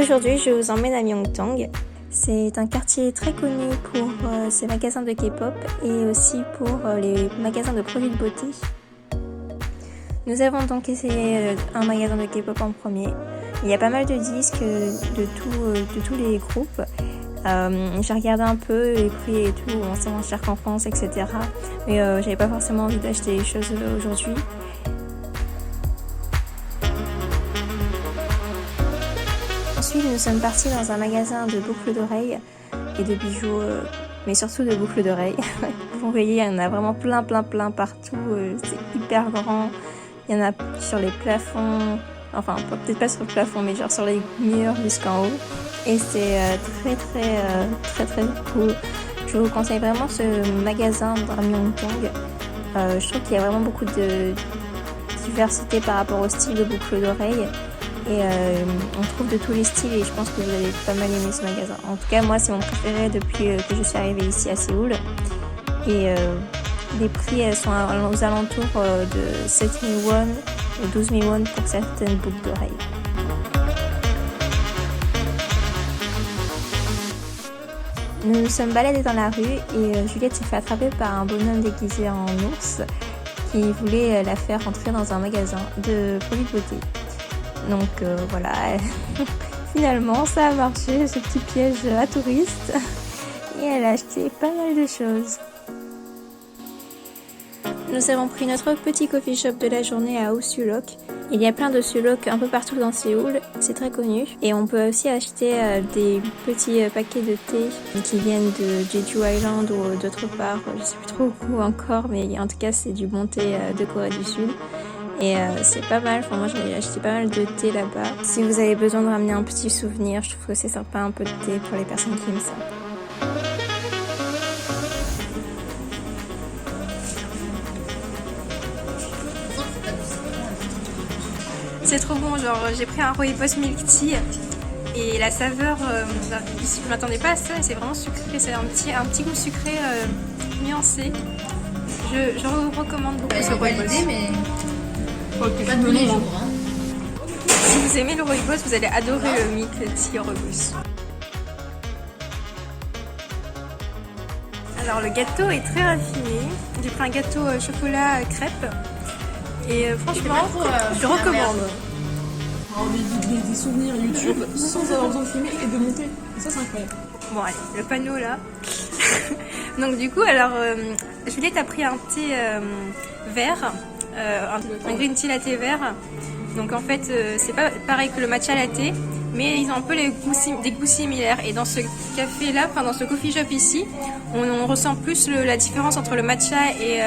Aujourd'hui, je vous emmène à Myeongdong. C'est un quartier très connu pour ses magasins de K-pop et aussi pour les magasins de produits de beauté. Nous avons donc essayé un magasin de K-pop en premier. Il y a pas mal de disques de tous les groupes. J'ai regardé un peu les prix et tout, c'est moins cher qu'en France, etc. Mais j'avais pas forcément envie d'acheter les choses aujourd'hui. Ensuite, nous sommes partis dans un magasin de boucles d'oreilles et de bijoux, mais surtout de boucles d'oreilles. Vous voyez, il y en a vraiment plein partout. C'est hyper grand. Il y en a sur les plafonds, enfin peut-être pas sur le plafond, mais genre sur les murs jusqu'en haut. Et c'est très cool. Je vous conseille vraiment ce magasin dans Myeongdong. Je trouve qu'il y a vraiment beaucoup de diversité par rapport au style de boucles d'oreilles. Et on trouve de tous les styles et je pense que vous allez pas mal aimer ce magasin. En tout cas, moi, c'est mon préféré depuis que je suis arrivée ici à Séoul. Et les prix sont aux alentours de 7 000 won et 12 000 won pour certaines boucles d'oreilles. Nous nous sommes baladés dans la rue et Juliette s'est fait attraper par un bonhomme déguisé en ours qui voulait la faire entrer dans un magasin de produits de beauté. Donc voilà, finalement ça a marché, ce petit piège à touristes, et elle a acheté pas mal de choses. Nous avons pris notre petit coffee shop de la journée à Usulok. Il y a plein de Sulok un peu partout dans Séoul, c'est très connu. Et on peut aussi acheter des petits paquets de thé qui viennent de Jeju Island ou d'autre part, je sais plus trop où encore, mais en tout cas c'est du bon thé de Corée du Sud. Et c'est pas mal, enfin moi j'ai acheté pas mal de thé là-bas. Si vous avez besoin de ramener un petit souvenir, je trouve que c'est sympa un peu de thé pour les personnes qui aiment ça. C'est trop bon, genre j'ai pris un Rooibos Milk Tea et la saveur, je m'attendais pas à ça et c'est vraiment sucré, c'est un petit goût sucré nuancé. Je vous recommande beaucoup ce Rooibos. Pas tous les jours. Si vous aimez le Rooibos, vous allez adorer le Milk Tea Rooibos. Alors le gâteau est très raffiné. J'ai pris un gâteau chocolat crêpe. Et franchement, je recommande. Des souvenirs YouTube sans avoir besoin de filmer et de monter. Et ça, c'est incroyable. Bon, allez, le panneau là. Donc, du coup, alors, Juliette a pris un thé vert, un green tea latte vert. Donc, en fait, c'est pas pareil que le matcha latte, mais ils ont un peu des goûts similaires. Et dans ce café là, enfin, dans ce coffee shop ici, on ressent plus la différence entre le matcha et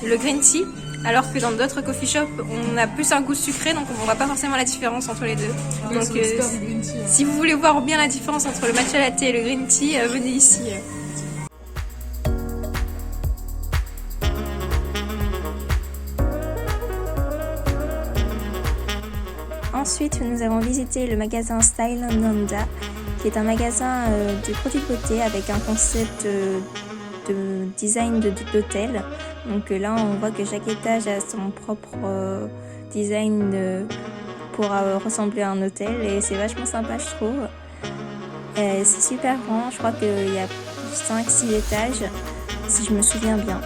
le green tea. Alors que dans d'autres coffee shops, on a plus un goût sucré, donc on voit pas forcément la différence entre les deux. Donc si vous voulez voir bien la différence entre le matcha latte et le green tea, venez ici. Ensuite, nous avons visité le magasin Style Nanda, qui est un magasin de produits de beauté avec un concept de design d'hôtel. Donc là, on voit que chaque étage a son propre design pour ressembler à un hôtel et c'est vachement sympa, je trouve. C'est super grand, je crois qu'il y a 5-6 étages, si je me souviens bien.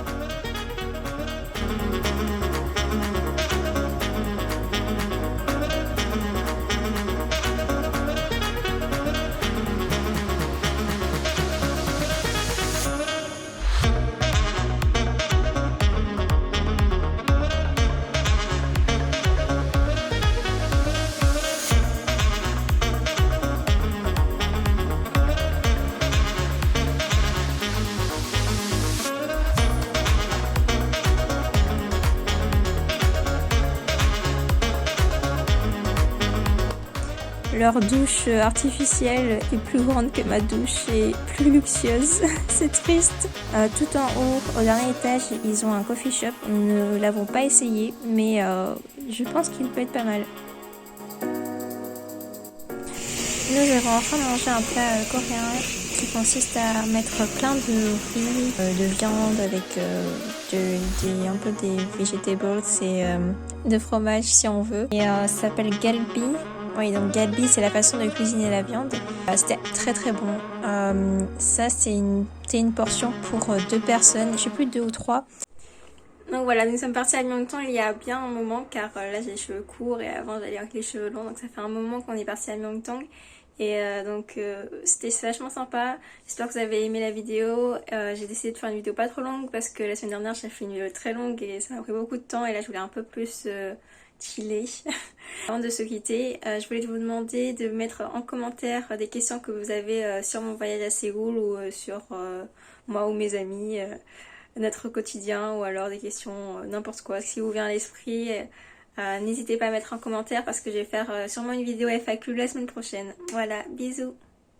Leur douche artificielle est plus grande que ma douche et plus luxueuse. C'est triste. Tout en haut, au dernier étage, ils ont un coffee shop. Nous ne l'avons pas essayé, mais je pense qu'il peut être pas mal. Nous avons enfin mangé un plat coréen qui consiste à mettre plein de riz, de viande avec un peu des vegetables et de fromage si on veut. Et ça s'appelle galbi. Oui, donc Galbi, c'est la façon de cuisiner la viande. C'était très très bon. Ça, c'est une portion pour 2 personnes, je sais plus 2 ou 3. Donc voilà, nous sommes partis à Myeongdong il y a bien un moment car là j'ai les cheveux courts et avant j'allais avec les cheveux longs, donc ça fait un moment qu'on est parti à Myeongdong. Et c'était vachement sympa. J'espère que vous avez aimé la vidéo. J'ai décidé de faire une vidéo pas trop longue parce que la semaine dernière j'ai fait une vidéo très longue et ça m'a pris beaucoup de temps et là je voulais un peu plus chiller. Avant de se quitter, je voulais vous demander de mettre en commentaire des questions que vous avez sur mon voyage à Séoul ou sur moi ou mes amis, notre quotidien ou alors des questions, n'importe quoi. Si vous vient à l'esprit, n'hésitez pas à mettre en commentaire parce que je vais faire sûrement une vidéo FAQ la semaine prochaine. Voilà, bisous!